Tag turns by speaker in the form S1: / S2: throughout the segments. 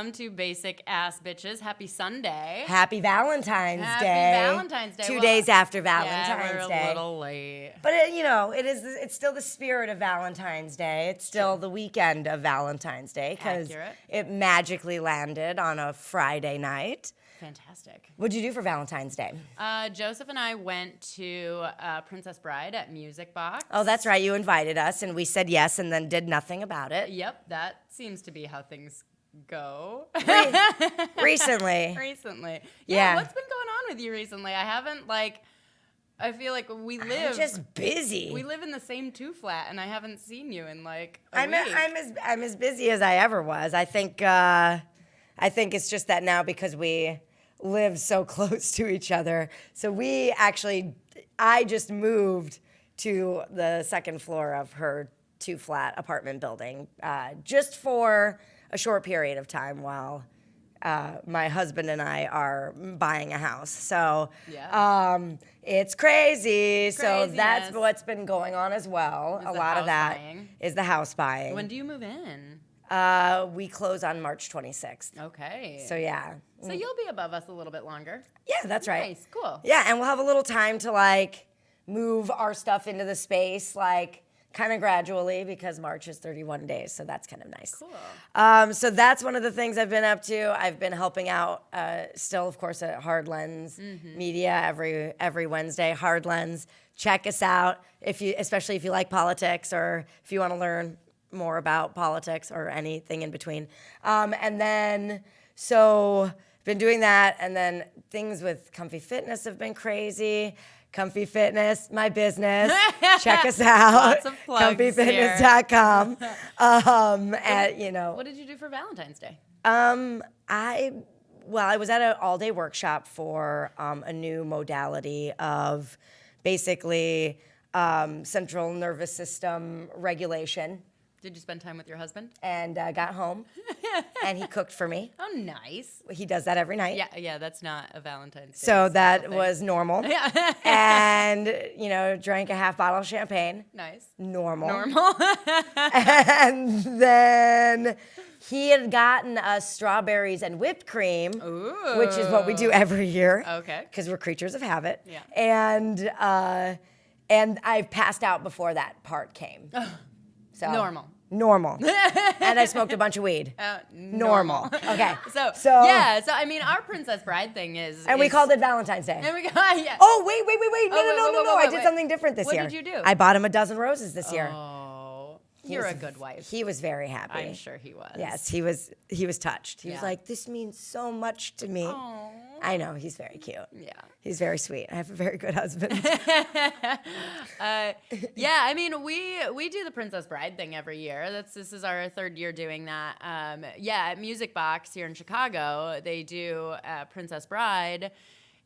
S1: welcome to Basic Ass Bitches. Happy Sunday.
S2: Happy Valentine's Day.
S1: Happy Valentine's Day.
S2: 2 days after Valentine's
S1: yeah, we're
S2: Day.
S1: a little late.
S2: But it's still the spirit of Valentine's Day. It's still the weekend of Valentine's Day because it magically landed on a Friday night.
S1: Fantastic.
S2: What'd you do for Valentine's Day?
S1: Joseph and I went to Princess Bride at Music Box.
S2: Oh, that's right. You invited us, and we said yes, and then did nothing about it.
S1: Yep, that seems to be how things go.
S2: Recently.
S1: Yeah, what's been going on with you recently? I feel like
S2: I'm just busy.
S1: We live in the same two-flat, and I haven't seen you in like
S2: I'm as busy as I ever was. I think it's just that now because we live so close to each other. So I just moved to the second floor of her two-flat apartment building just for a short period of time while my husband and I are buying a house. So it's crazy. So that's what's been going on as well. A lot of that is the house buying.
S1: When do you move in?
S2: We close on March 26th.
S1: Okay.
S2: So yeah.
S1: So you'll be above us a little bit longer.
S2: Yeah, that's right.
S1: Nice, cool.
S2: Yeah, and we'll have a little time to move our stuff into the space kind of gradually because March is 31 days, so that's kind of nice.
S1: Cool.
S2: So that's one of the things I've been up to. I've been helping out still, of course, at Hard Lens Media every Wednesday. Hard Lens, check us out especially if you like politics or if you want to learn more about politics or anything in between. And then, so been doing that. And then things with Comfy Fitness have been crazy. Comfy Fitness, my business. Check us out.
S1: Lots of plugs
S2: comfyfitness.com.
S1: What did you do for Valentine's Day?
S2: I was at an all-day workshop for a new modality of basically central nervous system regulation.
S1: Did you spend time with your husband?
S2: And got home, and he cooked for me.
S1: Oh, nice.
S2: He does that every night.
S1: Yeah, that's not a Valentine's Day.
S2: So that was normal.
S1: Yeah.
S2: And, drank a half bottle of champagne.
S1: Nice.
S2: Normal. And then he had gotten us strawberries and whipped cream, which is what we do every year.
S1: Okay.
S2: Because we're creatures of habit.
S1: Yeah.
S2: And I passed out before that part came. So Normal. And I smoked a bunch of weed. Normal. Okay.
S1: So I mean, our Princess Bride thing is...
S2: And we called it Valentine's Day.
S1: And we yeah.
S2: Oh, wait. No. I did something different this year.
S1: What did you do?
S2: I bought him a dozen roses this year.
S1: Oh, you're a good wife.
S2: He was very happy.
S1: I'm sure he was.
S2: Yes, he was touched. He was like, this means so much to me.
S1: Aww.
S2: I know, he's very cute.
S1: Yeah.
S2: He's very sweet. I have a very good husband.
S1: I mean, we do the Princess Bride thing every year. This is our third year doing that. At Music Box here in Chicago, they do Princess Bride.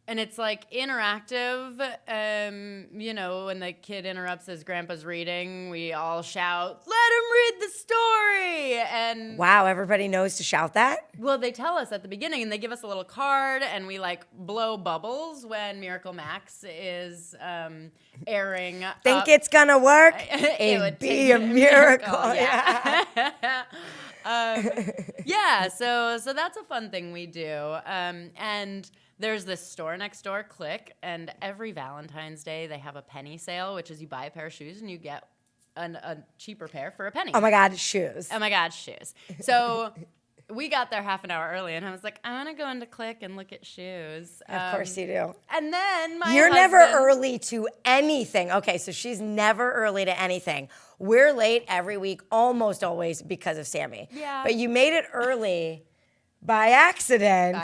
S1: And it's interactive. When the kid interrupts his grandpa's reading, we all shout, "Let him read the story!" And
S2: wow, everybody knows to shout that?
S1: Well, they tell us at the beginning, and they give us a little card, and we blow bubbles when Miracle Max is airing.
S2: Think it's gonna work? It would be a miracle.
S1: Yeah. So that's a fun thing we do. And there's this store next door, Click, and every Valentine's Day they have a penny sale, which is you buy a pair of shoes and you get a cheaper pair for a penny.
S2: Oh my God, shoes.
S1: So we got there half an hour early, and I was like, I want to go into Click and look at shoes.
S2: Of course you do.
S1: And then
S2: You're never early to anything. Okay, so she's never early to anything. We're late every week, almost always because of Sammy.
S1: Yeah.
S2: But you made it early by accident.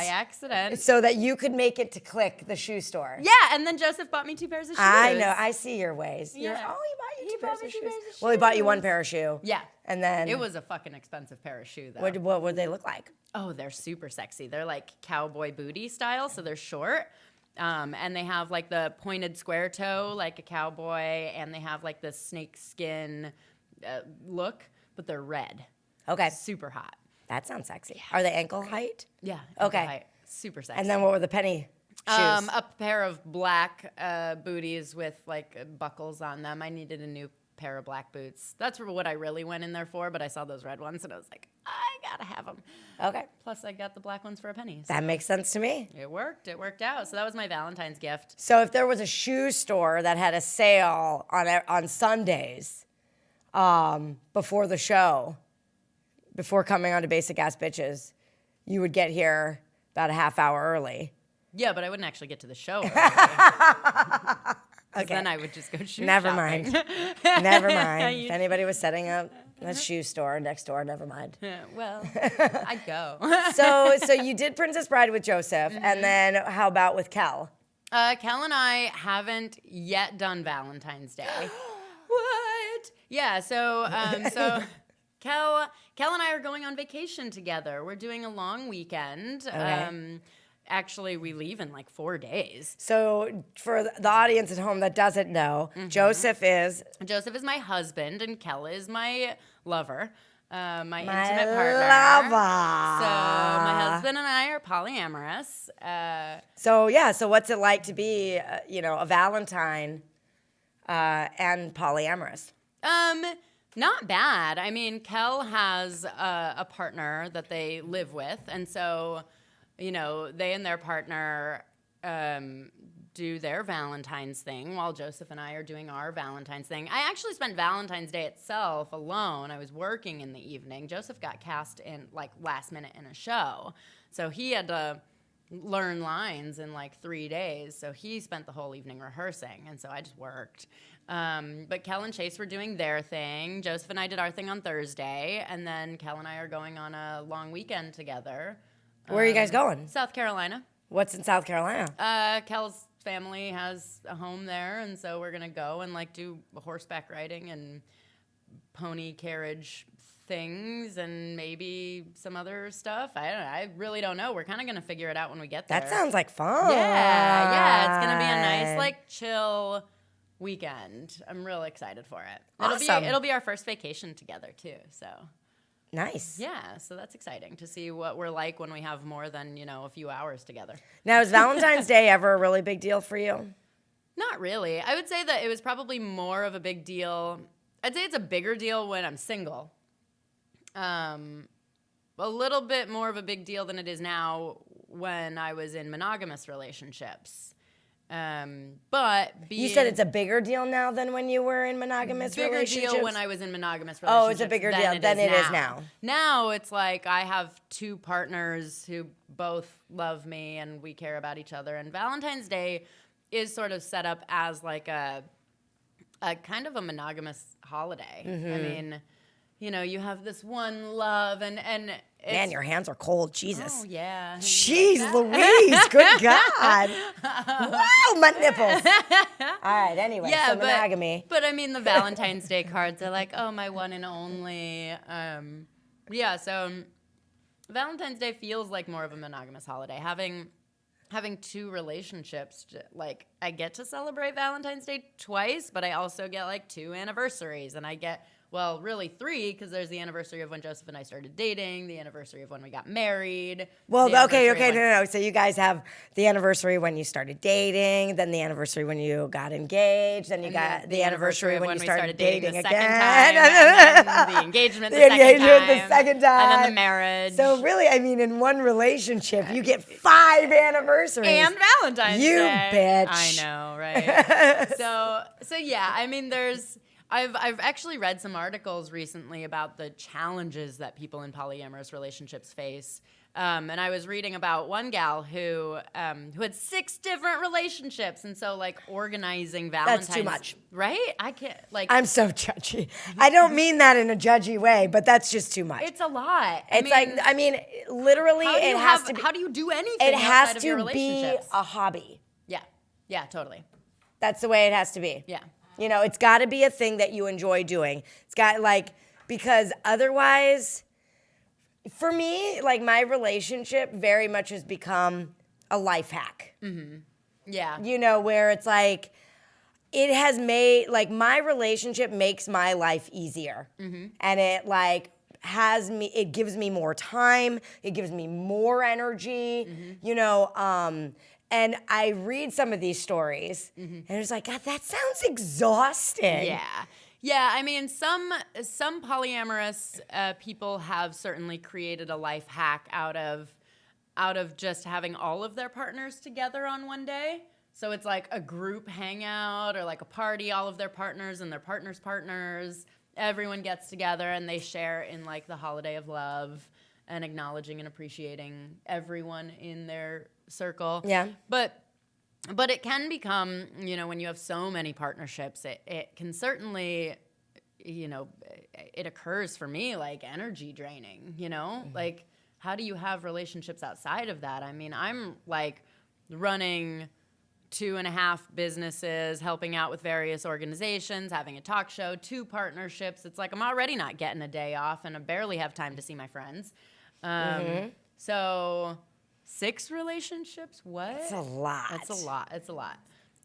S2: So that you could make it to Click, the shoe store.
S1: Yeah, and then Joseph bought me 2 pairs of shoes.
S2: I know. I see your ways.
S1: Yeah.
S2: He bought you 2 pairs of shoes. Well, he bought you 1 pair of shoe.
S1: Yeah.
S2: And then...
S1: It was a fucking expensive pair of shoes, though.
S2: What would they look like?
S1: Oh, they're super sexy. They're cowboy booty style, so they're short. And they have the pointed square toe like a cowboy, and they have the snake skin look, but they're red.
S2: Okay.
S1: Super hot.
S2: That sounds sexy. Yeah. Are they ankle height?
S1: Yeah.
S2: Okay.
S1: Height. Super sexy.
S2: And then what were the penny shoes?
S1: A pair of black booties with buckles on them. I needed a new pair of black boots. That's what I really went in there for, but I saw those red ones and I was like, I gotta have them.
S2: Okay.
S1: Plus, I got the black ones for a penny. So
S2: That makes sense to me.
S1: it worked. It worked out. So that was my Valentine's gift.
S2: So if there was a shoe store that had a sale on Sundays before the show, before coming on to Basic Ass Bitches, you would get here about a half hour early.
S1: Yeah, but I wouldn't actually get to the show. Okay. Then I would just go shoe
S2: Never
S1: shopping.
S2: mind. Never mind. If anybody was setting up a shoe store next door, never mind.
S1: Well, I'd go.
S2: So you did Princess Bride with Joseph, and then how about with Kel?
S1: Kel and I haven't yet done Valentine's Day. What? Yeah, so Kel and I are going on vacation together. We're doing a long weekend.
S2: Okay.
S1: Actually, we leave in like 4 days.
S2: So for the audience at home that doesn't know, Joseph is
S1: my husband, and Kel is my lover, my intimate
S2: my
S1: partner.
S2: lover.
S1: So my husband and I are polyamorous.
S2: So what's it like to be, a Valentine and polyamorous?
S1: Not bad. I mean, Kel has a partner that they live with, and so, they and their partner do their Valentine's thing while Joseph and I are doing our Valentine's thing. I actually spent Valentine's Day itself alone. I was working in the evening. Joseph got cast in like last minute in a show, so he had to learn lines in like 3 days. So he spent the whole evening rehearsing, and so I just worked. But Kel and Chase were doing their thing. Joseph and I did our thing on Thursday, and then Kel and I are going on a long weekend together.
S2: Where are you guys going?
S1: South Carolina.
S2: What's in South Carolina?
S1: Kel's family has a home there, and so we're gonna go and like do horseback riding and pony carriage things and maybe some other stuff. I really don't know. We're kind of gonna figure it out when we get there.
S2: That sounds like fun.
S1: Yeah. It's gonna be a nice like chill weekend. I'm real excited for it.
S2: Awesome.
S1: It'll be our first vacation together too. So.
S2: Nice.
S1: Yeah, so that's exciting to see what we're like when we have more than, a few hours together.
S2: Now, is Valentine's Day ever a really big deal for you?
S1: Not really. I would say that it was probably more of a big deal. I'd say it's a bigger deal when I'm single. A little bit more of a big deal than it is now when I was in monogamous relationships. But
S2: you said it's a bigger deal now than when you were in monogamous relationships?
S1: Bigger deal when I was in monogamous relationships.
S2: Oh, it's a bigger deal than it is now.
S1: Now it's like I have 2 partners who both love me and we care about each other. And Valentine's Day is sort of set up as like a kind of a monogamous holiday.
S2: Mm-hmm.
S1: I mean, you have this one love and
S2: Man, your hands are cold. Jesus.
S1: Oh, yeah.
S2: Jeez Louise. Good God. Wow, my nipples. All right, anyway, so monogamy.
S1: But I mean, the Valentine's Day cards are like, oh, my one and only. So Valentine's Day feels like more of a monogamous holiday. Having 2 relationships, like I get to celebrate Valentine's Day twice, but I also get like 2 anniversaries, and I get, well, really 3, because there's the anniversary of when Joseph and I started dating, the anniversary of when we got married.
S2: Well, okay, no. So you guys have the anniversary when you started dating, then the anniversary when you got engaged, then you got the anniversary when you started dating
S1: the
S2: again.
S1: second time, and then the engagement the second time, and then the marriage.
S2: So really, I mean, in one relationship, you get 5 anniversaries.
S1: And Valentine's Day.
S2: You bitch.
S1: I know, right? So yeah, I mean, I've actually read some articles recently about the challenges that people in polyamorous relationships face. And I was reading about one gal who had 6 different relationships, and so like organizing Valentine's.
S2: That's too much,
S1: right? I can't like.
S2: I'm so judgy. I don't mean that in a judgy way, but that's just too much.
S1: It's a lot.
S2: I mean, literally, it has to be.
S1: How do you do anything?
S2: It has
S1: outside of your
S2: to be
S1: relationships?
S2: a hobby.
S1: Yeah, totally.
S2: That's the way it has to be.
S1: Yeah.
S2: It's got to be a thing that you enjoy doing. It's got because otherwise, for me, like my relationship very much has become a life hack.
S1: Mm-hmm. Yeah.
S2: Where it's like, it has made, like my relationship makes my life easier. Mm-hmm. And it it gives me more time. It gives me more energy, and I read some of these stories, and it's like, God, that sounds exhausting.
S1: Yeah, I mean, some polyamorous people have certainly created a life hack out of just having all of their partners together on one day. So it's like a group hangout or like a party, all of their partners and their partners. Everyone gets together and they share in like the holiday of love and acknowledging and appreciating everyone in their circle.
S2: Yeah.
S1: But it can become, when you have so many partnerships, it can certainly, it occurs for me like energy draining, Like, how do you have relationships outside of that? I mean, I'm like running 2.5 businesses, helping out with various organizations, having a talk show, 2 partnerships. It's like I'm already not getting a day off and I barely have time to see my friends. So 6 relationships? What?
S2: It's a lot.
S1: It's a lot.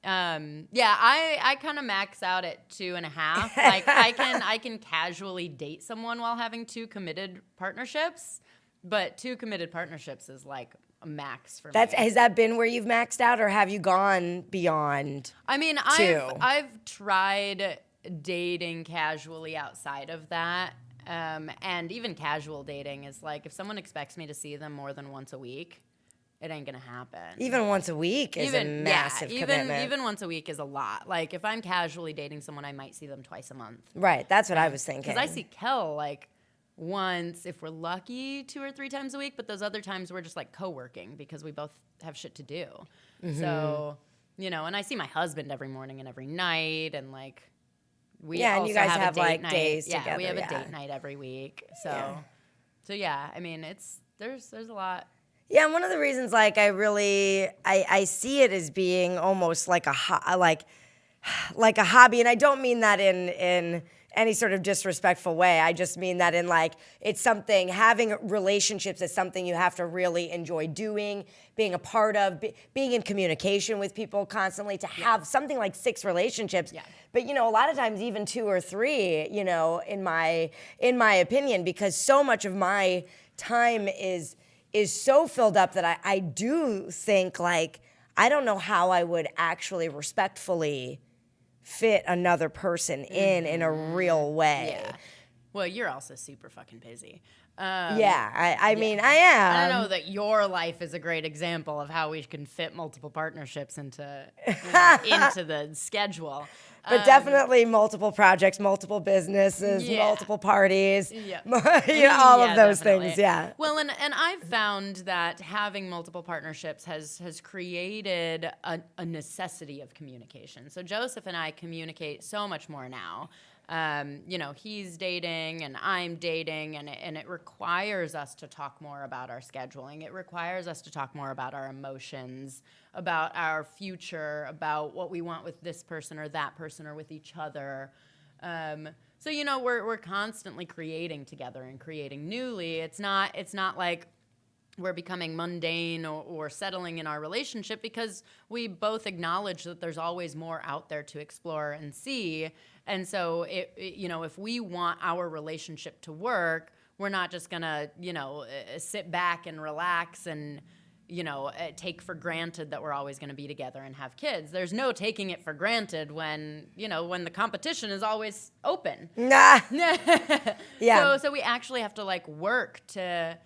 S1: Yeah, I kind of max out at 2.5. Like I can casually date someone while having 2 committed partnerships, but 2 committed partnerships is like a max for me.
S2: Has that been where you've maxed out, or have you gone beyond?
S1: I mean,
S2: 2?
S1: I've tried dating casually outside of that. And even casual dating is like, if someone expects me to see them more than once a week, it ain't gonna happen.
S2: Even once a week is a massive commitment.
S1: Even once a week is a lot. Like, if I'm casually dating someone, I might see them twice a month.
S2: Right, that's what I was thinking.
S1: Because I see Kel like once, if we're lucky, 2 or 3 times a week, but those other times we're just like co-working because we both have shit to do. So, and I see my husband every morning and every night, and like we also
S2: and you guys have
S1: a date
S2: like
S1: night.
S2: days
S1: yeah,
S2: together.
S1: we have a date night every week. So yeah, I mean, there's a lot.
S2: Yeah, and one of the reasons, like, I see it as being almost like a hobby, and I don't mean that in any sort of disrespectful way. I just mean that in like, it's something, having relationships is something you have to really enjoy doing, being a part of, being in communication with people constantly, to have something like 6 relationships. Yeah. But, a lot of times even 2 or 3, in my opinion, because so much of my time is so filled up that I do think, like, I don't know how I would actually respectfully fit another person in a real way.
S1: Yeah. Well, you're also super fucking busy.
S2: I mean, I am.
S1: I don't know that your life is a great example of how we can fit multiple partnerships into the schedule.
S2: But definitely multiple projects, multiple businesses, multiple parties, all of those things, yeah.
S1: Well, and I've found that having multiple partnerships has created a necessity of communication. So Joseph and I communicate so much more now. He's dating and I'm dating, and it requires us to talk more about our scheduling. It requires us to talk more about our emotions, about our future, about what we want with this person or that person or with each other. So we're constantly creating together and creating newly. It's not like we're becoming mundane or settling in our relationship, because we both acknowledge that there's always more out there to explore and see. And so, if we want our relationship to work, we're not just gonna, sit back and relax and, take for granted that we're always gonna be together and have kids. There's no taking it for granted when the competition is always open.
S2: Nah. Yeah.
S1: So we actually have to like work to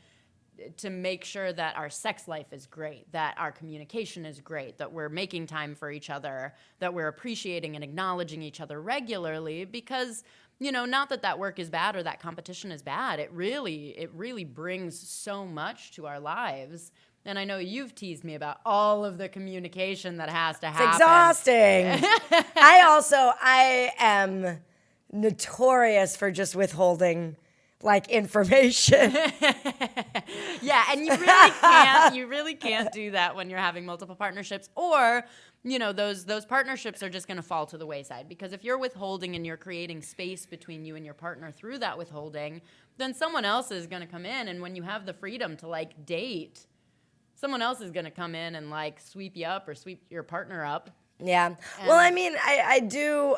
S1: make sure that our sex life is great, that our communication is great, that we're making time for each other, that we're appreciating and acknowledging each other regularly, because, not that work is bad or that competition is bad. It really brings so much to our lives. And I know you've teased me about all of the communication that has to happen.
S2: It's exhausting. I am notorious for just withholding like information.
S1: Yeah, and you really can't do that when you're having multiple partnerships, or those partnerships are just going to fall to the wayside, because if you're withholding and you're creating space between you and your partner through that withholding, then someone else is going to come in, and when you have the freedom to like date, someone else is going to come in and like sweep you up or sweep your partner up.
S2: Yeah. Well, I mean, I do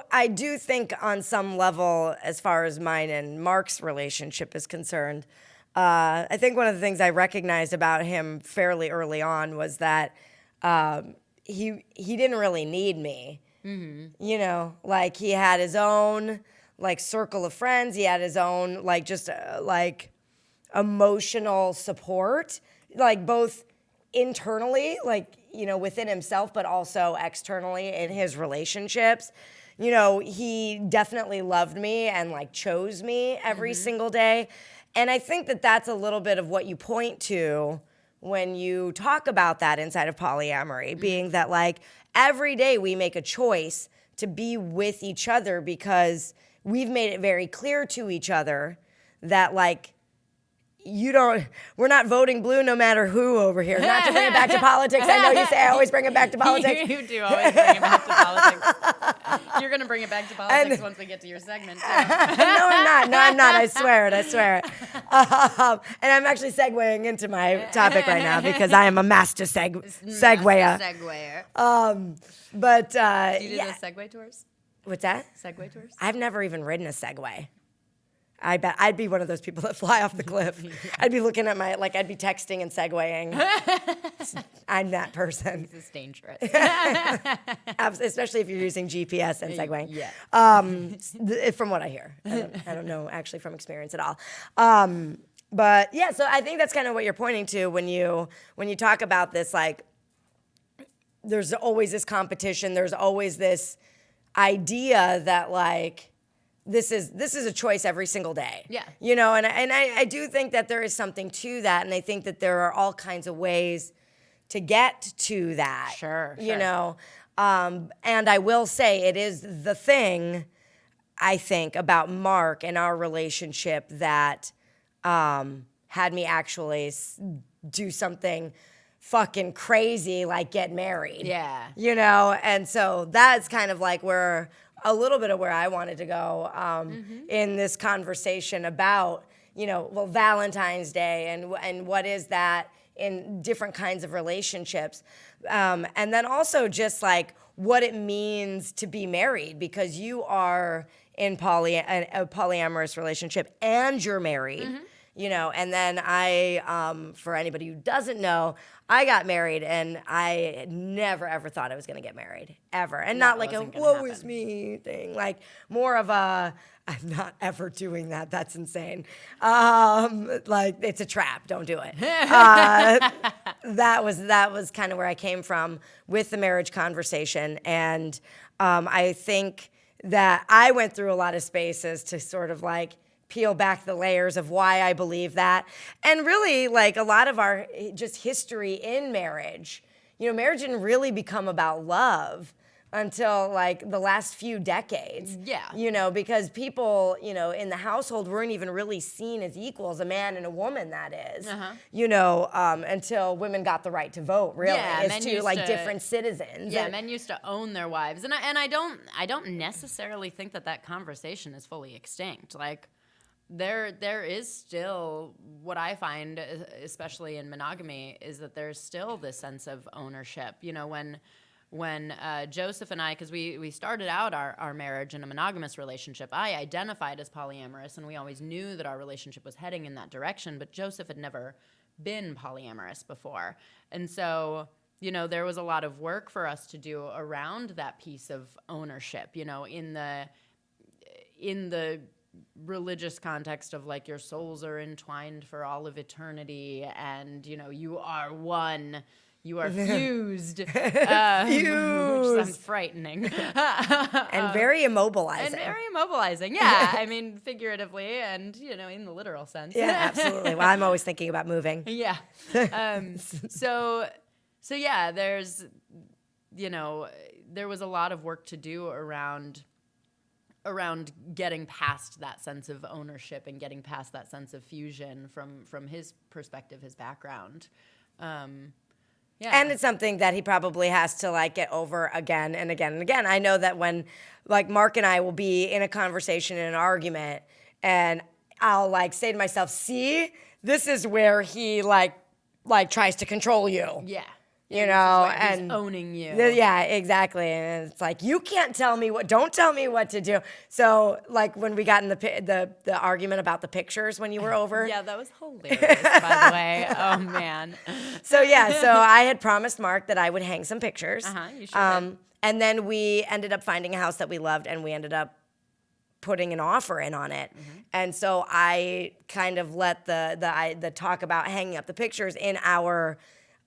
S2: think on some level, as far as mine and Mark's relationship is concerned, I think one of the things I recognized about him fairly early on was that he didn't really need me. Mm-hmm. Like he had his own like circle of friends. He had his own like just like emotional support, like both internally, like, you know, within himself, but also externally in his relationships. You know, he definitely loved me and like chose me every single day. And I think that that's a little bit of what you point to when you talk about that inside of polyamory, being that like every day we make a choice to be with each other because we've made it very clear to each other that like we're not voting blue no matter who over here. Not to bring it back to politics. I know you say I always bring it back to politics.
S1: You do always bring it back to politics. You're going to bring it back to politics once we get to your segment, too.
S2: No, I'm not. No, I'm not. I swear it. I swear it. And I'm actually segueing into my topic right now because I am a master segwayer. But
S1: do you do those Segway tours?
S2: What's that?
S1: Segway tours?
S2: I've never even ridden a Segway. I bet I'd be one of those people that fly off the cliff. I'd be looking at I'd be texting and segueing. I'm that person.
S1: This is dangerous.
S2: Especially if you're using GPS and segueing.
S1: Yeah.
S2: From what I hear. I don't know actually from experience at all. But yeah, so I think that's kind of what you're pointing to when you talk about this, like, there's always this competition. There's always this idea that like, this is a choice every single day.
S1: Yeah.
S2: You know, and I do think that there is something to that, and I think that there are all kinds of ways to get to that.
S1: Sure.
S2: You know, and I will say it is the thing, I think, about Mark and our relationship that had me actually do something fucking crazy like get married.
S1: Yeah.
S2: You know, and so that's kind of like where a little bit of where I wanted to go in this conversation about, you know, well, Valentine's Day and what is that in different kinds of relationships. And then also just like what it means to be married, because you are in a polyamorous relationship and you're married. You know, and then I, for anybody who doesn't know, I got married and I never ever thought I was going to get married, ever. And not like a woe is me thing, like more of a, I'm not ever doing that. That's insane. Like it's a trap. Don't do it. That was kind of where I came from with the marriage conversation. And I think that I went through a lot of spaces to sort of like peel back the layers of why I believe that. And really, like a lot of our just history in marriage, you know, marriage didn't really become about love until like the last few decades.
S1: Yeah.
S2: You know, because people, you know, in the household weren't even really seen as equals, a man and a woman, that is. You know, until women got the right to vote, really, as to like different citizens.
S1: Yeah, men used to own their wives. And I don't necessarily think that conversation is fully extinct. Like, there is still, what I find, especially in monogamy, is that there's still this sense of ownership. You know, when Joseph and I, because we started out our marriage in a monogamous relationship, I identified as polyamorous, and we always knew that our relationship was heading in that direction, but Joseph had never been polyamorous before. And so, you know, there was a lot of work for us to do around that piece of ownership, you know, in the religious context of like your souls are entwined for all of eternity, and you know you are one, you are fused, which sounds frightening
S2: and very immobilizing.
S1: Yeah, I mean figuratively and you know in the literal sense.
S2: Yeah, absolutely. Well, I'm always thinking about moving.
S1: Yeah. So yeah, there's, you know, there was a lot of work to do around getting past that sense of ownership and getting past that sense of fusion from his perspective, his background. Yeah.
S2: And it's something that he probably has to like get over again and again and again. I know that when like Mark and I will be in a conversation, in an argument, and I'll like say to myself, see, this is where he like tries to control you.
S1: Yeah.
S2: You know, and
S1: he's owning you.
S2: Yeah, exactly. And it's like, you can't tell me don't tell me what to do. So like when we got in the argument about the pictures when you were over.
S1: Yeah, that was hilarious, by the way. Oh man.
S2: So I had promised Mark that I would hang some pictures.
S1: You sure did.
S2: And then we ended up finding a house that we loved, and we ended up putting an offer in on it. And so I kind of let the talk about hanging up the pictures in our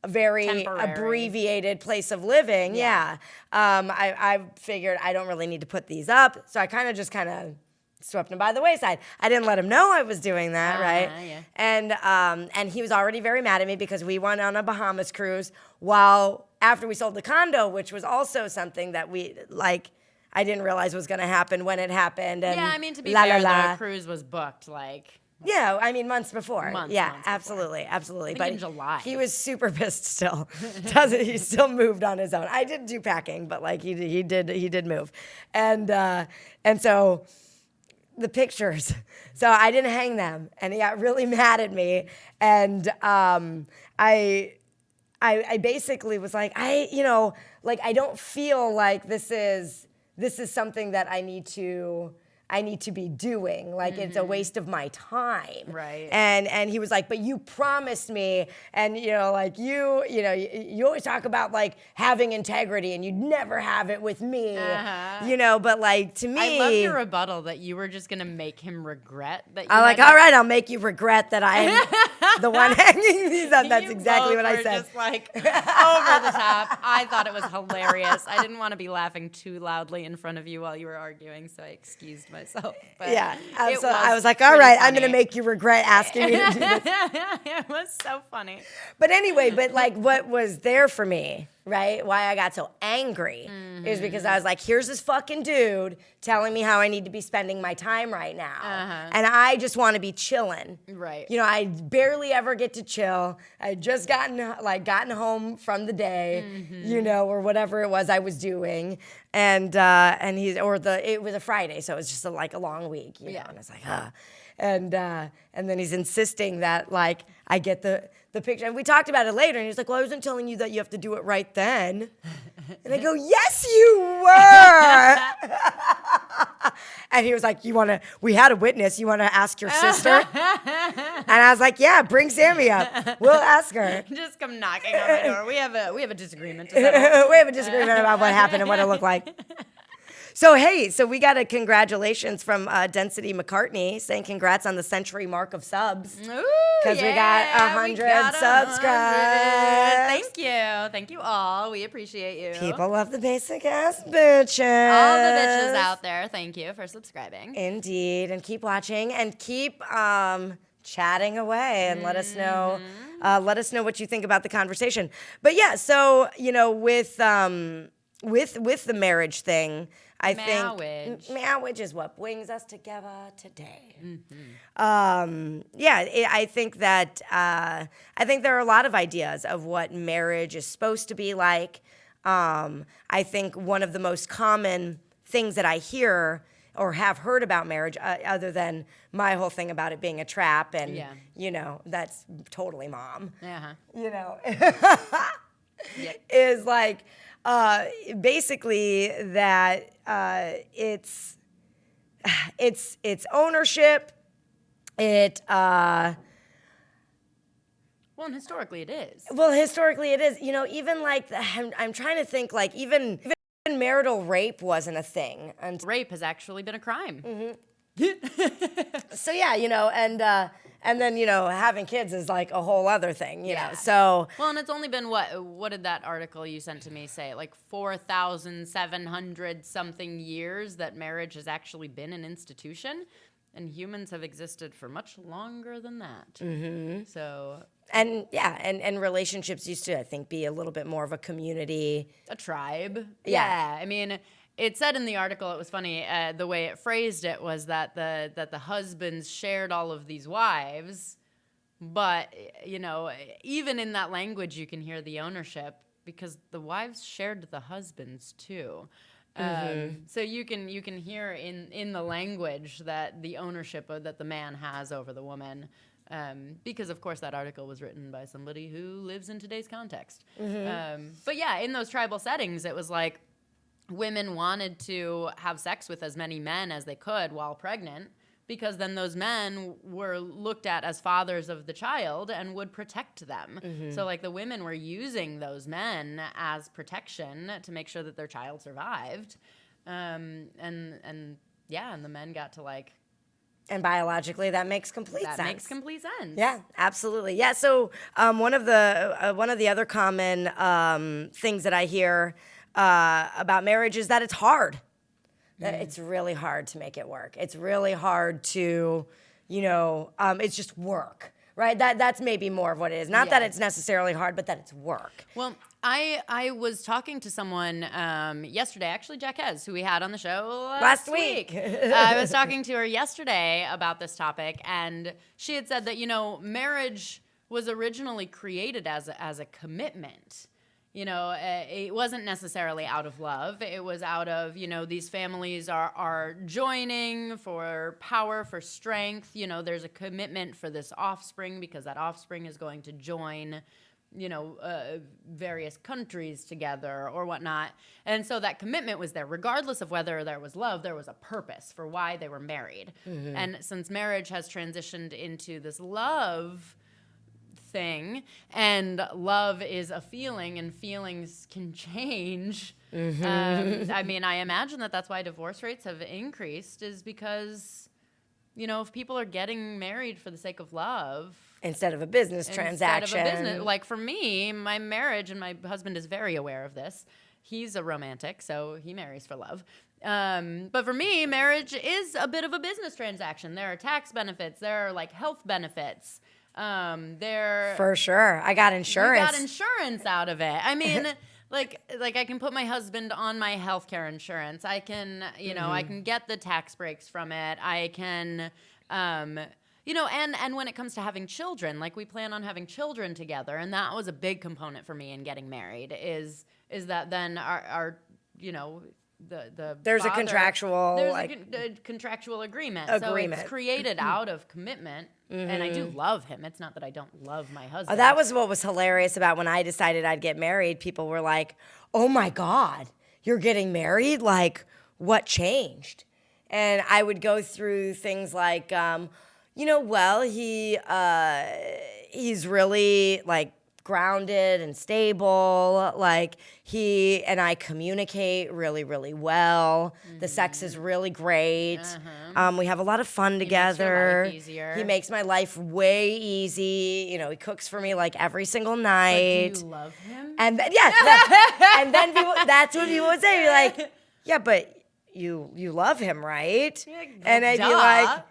S2: very
S1: Temporary.
S2: abbreviated place of living. Yeah. I figured I don't really need to put these up. So I kind of swept him by the wayside. I didn't let him know I was doing that, right?
S1: Yeah.
S2: And he was already very mad at me because we went on a Bahamas cruise after we sold the condo, which was also something that I didn't realize was going to happen when it happened. And
S1: Yeah, I mean, to be fair, the cruise was booked
S2: yeah, I mean, months before.
S1: Months
S2: absolutely.
S1: in July.
S2: He was super pissed still. He still moved on his own. I didn't do packing, but he did move. And so the pictures. So I didn't hang them, and he got really mad at me. And I basically was like, I don't feel like this is something that I need to be doing. It's a waste of my time.
S1: Right.
S2: And he was like, but you promised me, and you always talk about having integrity, and you'd never have it with me. But to me,
S1: I love your rebuttal that you were just gonna make him regret that.
S2: I'm like, all right, I'll make you regret that I'm the one hanging these up. That's exactly what I said.
S1: Just over the top. I thought it was hilarious. I didn't want to be laughing too loudly in front of you while you were arguing, so I excused myself. But
S2: yeah, so I was like, all right, I'm going to make you regret asking me to do this.
S1: It was so funny.
S2: But anyway, what was there for me, right? Why I got so angry is because I was like, here's this fucking dude telling me how I need to be spending my time right now. And I just want to be chilling.
S1: Right.
S2: I barely ever get to chill. I had just gotten home from the day, or whatever it was I was doing. And it was a Friday, so it was just a long week, know, and it's like, and then he's insisting that I get the picture, and we talked about it later, and he's like, well, I wasn't telling you that you have to do it right then. And I go, yes, you were. And he was like, we had a witness, you want to ask your sister? And I was like, yeah, bring Sammy up. We'll ask her.
S1: Just come knocking on my door. We have a disagreement to settle.
S2: We have a disagreement about what happened and what it looked like. So, we got a congratulations from Density McCartney saying congrats on the century mark of subs. Because we got 100 subscribers.
S1: Thank you all. We appreciate you.
S2: People love the basic ass bitches.
S1: All the bitches out there, thank you for subscribing. Indeed.
S2: And keep watching and keep chatting away and let us know. Let us know what you think about the conversation. But yeah, so with the marriage thing, I think marriage is what brings us together today. I think that there are a lot of ideas of what marriage is supposed to be like. I think one of the most common things that I hear or have heard about marriage, other than my whole thing about it being a trap, and that's totally mom. Is basically that it's ownership.
S1: Well, and historically it is.
S2: Even I'm trying to think even marital rape wasn't a thing. And
S1: rape has actually been a crime.
S2: So and then having kids is a whole other thing, you know.
S1: So and it's only been what did that article you sent to me say? 4,700 something years that marriage has actually been an institution, and humans have existed for much longer than that. So
S2: and relationships used to, I think, be a little bit more of a community,
S1: a tribe. I mean, it said in the article, it was funny, the way it phrased it was that the husbands shared all of these wives, but, even in that language, you can hear the ownership because the wives shared the husbands too. So you can hear in the language that the ownership that the man has over the woman, because of course that article was written by somebody who lives in today's context. But yeah, in those tribal settings, it was women wanted to have sex with as many men as they could while pregnant, because then those men were looked at as fathers of the child and would protect them. So the women were using those men as protection to make sure that their child survived. And Yeah, and the men got to like.
S2: And biologically, that makes complete sense.
S1: That makes complete sense.
S2: Yeah, absolutely. Yeah. So one of the other common things that I hear about marriage is that it's hard. That it's really hard to make it work. It's really hard to, it's just work, right? That's maybe more of what it is. Not that it's necessarily hard, but that it's work.
S1: Well, I was talking to someone yesterday, actually Jaquez, who we had on the show last week. I was talking to her yesterday about this topic, and she had said that, marriage was originally created as a commitment. It wasn't necessarily out of love. It was out of, these families are joining for power, for strength. There's a commitment for this offspring because that offspring is going to join, various countries together or whatnot. And so that commitment was there. Regardless of whether there was love, there was a purpose for why they were married. Mm-hmm. And since marriage has transitioned into this love thing, and love is a feeling, and feelings can change. Mm-hmm. I imagine that's why divorce rates have increased, is because, if people are getting married for the sake of love
S2: instead of a business transaction.
S1: Like for me, my marriage, and my husband is very aware of this. He's a romantic, so he marries for love. But for me, marriage is a bit of a business transaction. There are tax benefits. There are like health benefits.
S2: For sure. I got insurance.
S1: You got insurance out of it. I mean, like I can put my husband on my healthcare insurance. I can, I can get the tax breaks from it. I can, and when it comes to having children, like we plan on having children together, and that was a big component for me in getting married. Is that then our
S2: there's
S1: father,
S2: a contractual
S1: a contractual agreement. So it's created out of commitment. Mm-hmm. And I do love him. It's not that I don't love my husband.
S2: Oh, that was what was hilarious about when I decided I'd get married. People were like, "Oh my God, you're getting married? Like, what changed?" And I would go through things like, he's really like grounded and stable. Like he and I communicate really, really well. Mm-hmm. The sex is really great. Uh-huh. We have a lot of fun together.
S1: Makes your life easier.
S2: He makes my life way easy. He cooks for me like every single night.
S1: But do you love him?
S2: And then, and then that's what people would say. You're like, yeah, but you love him, right? And I'd be like,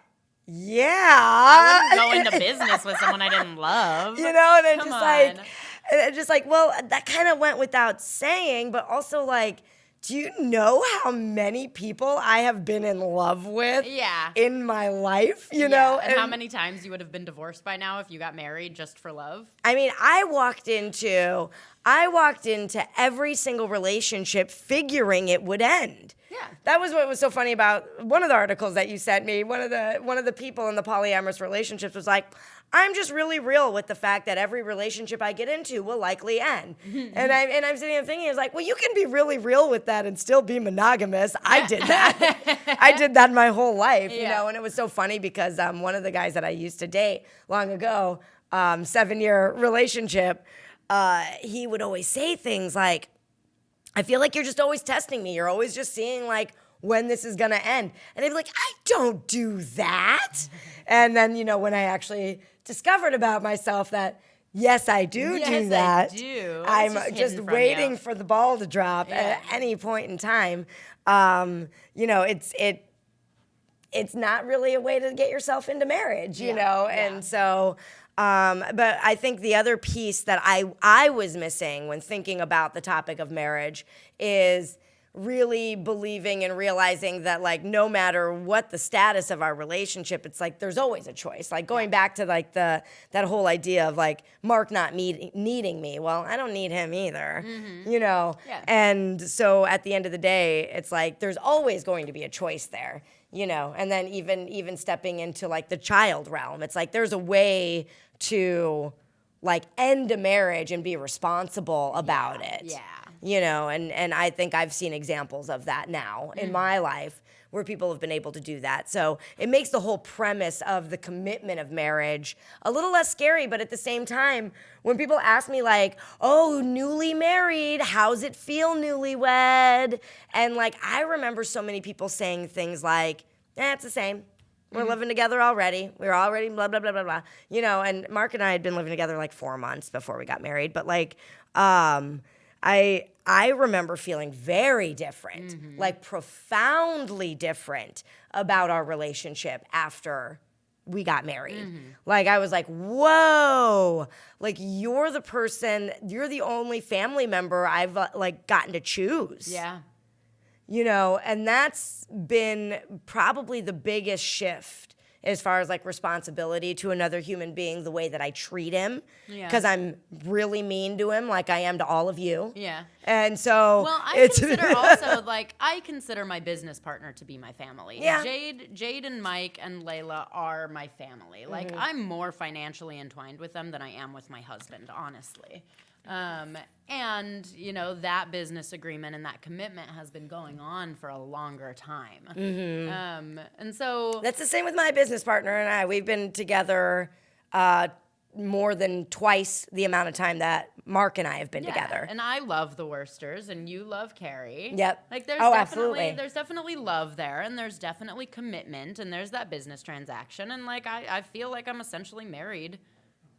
S2: yeah.
S1: I wouldn't go into business with someone I didn't love.
S2: And I'm just like, well, that kind of went without saying, but also like, do you know how many people I have been in love with in my life, know?
S1: And how many times you would have been divorced by now if you got married just for love?
S2: I mean, I walked into every single relationship figuring it would end.
S1: Yeah.
S2: That was what was so funny about one of the articles that you sent me. One of the people in the polyamorous relationships was like, I'm just really real with the fact that every relationship I get into will likely end. and I'm sitting there thinking, it's like, well, you can be really real with that and still be monogamous. I did that. I did that my whole life, and it was so funny because one of the guys that I used to date long ago, 7-year relationship, he would always say things like, I feel like you're just always testing me. You're always just seeing like when this is going to end. And I'd be like, I don't do that. And then, when I actually discovered about myself that, yes, I do that.
S1: I do.
S2: I'm just waiting for the ball to drop at any point in time. It's not really a way to get yourself into marriage, And so... but I think the other piece that I was missing when thinking about the topic of marriage is really believing and realizing that like no matter what the status of our relationship, it's like there's always a choice. Like going back to like that whole idea of like Mark not needing me. Well, I don't need him either,
S1: Yeah.
S2: And so at the end of the day, it's like there's always going to be a choice there. And then even stepping into like the child realm, it's like there's a way to like end a marriage and be responsible about it.
S1: Yeah.
S2: And I think I've seen examples of that now in my life where people have been able to do that. So it makes the whole premise of the commitment of marriage a little less scary, but at the same time, when people ask me like, oh, newly married, how's it feel newlywed? And like, I remember so many people saying things like, it's the same. We're living together already. We're already blah, blah, blah, blah, blah. You know, and Mark and I had been living together like 4 months before we got married. But like, I remember feeling very different, like profoundly different about our relationship after we got married. Like I was like, whoa, like you're the only family member I've like gotten to choose.
S1: Yeah.
S2: You know, and that's been probably the biggest shift as far as like responsibility to another human being, the way that I treat him. Because I'm really mean to him like I am to all of you.
S1: Yeah.
S2: And so
S1: well, I consider also like I consider my business partner to be my family.
S2: Yeah.
S1: Jade and Mike and Layla are my family. Like I'm more financially entwined with them than I am with my husband, honestly. And, you know, that business agreement and that commitment has been going on for a longer time. And so...
S2: That's the same with my business partner and I. We've been together more than twice the amount of time that Mark and I have been together.
S1: And I love the Worsters, and you love Carrie.
S2: Yep.
S1: Like there's
S2: absolutely.
S1: There's definitely love there, and there's definitely commitment, and there's that business transaction, and like I feel like I'm essentially married.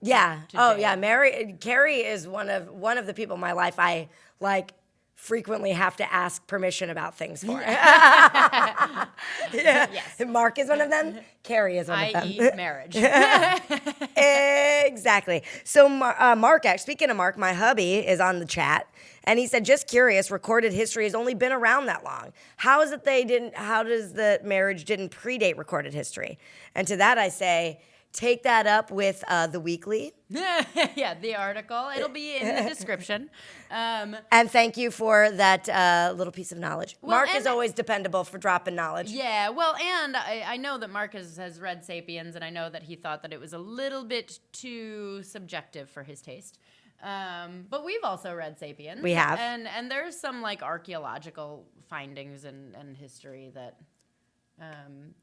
S2: Yeah.
S1: to
S2: Oh,
S1: Jade.
S2: yeah. Carrie is one of the people in my life I like frequently have to ask permission about things for. Yeah.
S1: Yes.
S2: Mark is one of them. Carrie is one of them.
S1: I.e. marriage.
S2: Exactly. So Mark, speaking of Mark, my hubby is on the chat, and he said, "Just curious, recorded history has only been around that long. How is it how does the marriage didn't predate recorded history?" And to that I say, take that up with the Weekly.
S1: Yeah, the article. It'll be in the description.
S2: And thank you for that little piece of knowledge.
S1: Well,
S2: Mark is
S1: and-
S2: always dependable for dropping knowledge.
S1: Yeah, well, and I know that Mark has read Sapiens, and I know that he thought that it was a little bit too subjective for his taste. But we've also read Sapiens.
S2: We have.
S1: And there's some, like, archaeological findings and history that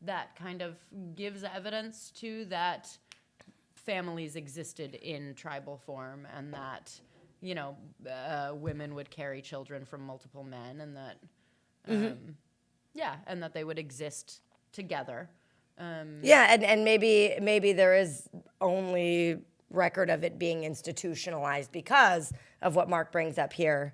S1: that kind of gives evidence to that families existed in tribal form, and that, you know, women would carry children from multiple men, and that, and that they would exist together.
S2: Yeah, and maybe there is only record of it being institutionalized because of what Mark brings up here,